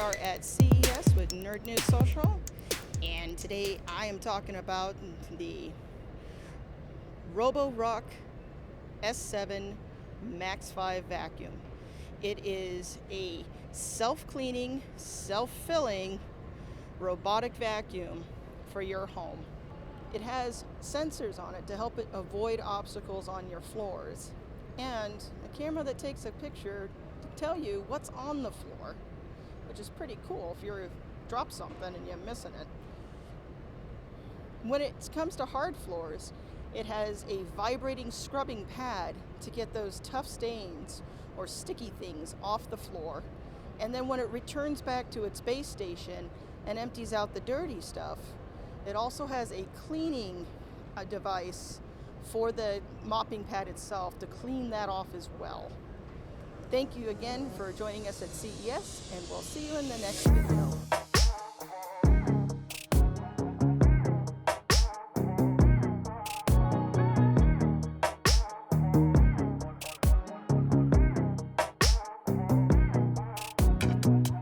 are at CES with Nerd News Social, and today I am talking about the Roborock S7 Max 5 vacuum. It is a self-cleaning, self-filling robotic vacuum for your home. It has sensors on it to help it avoid obstacles on your floors, and a camera that takes a picture to tell you what's on the floor, which is pretty cool if you drop something and you're missing it. When it comes to hard floors, it has a vibrating scrubbing pad to get those tough stains or sticky things off the floor. And then when it returns back to its base station and empties out the dirty stuff, it also has a cleaning device for the mopping pad itself to clean that off as well. Thank you again for joining us at CES, and we'll see you in the next video.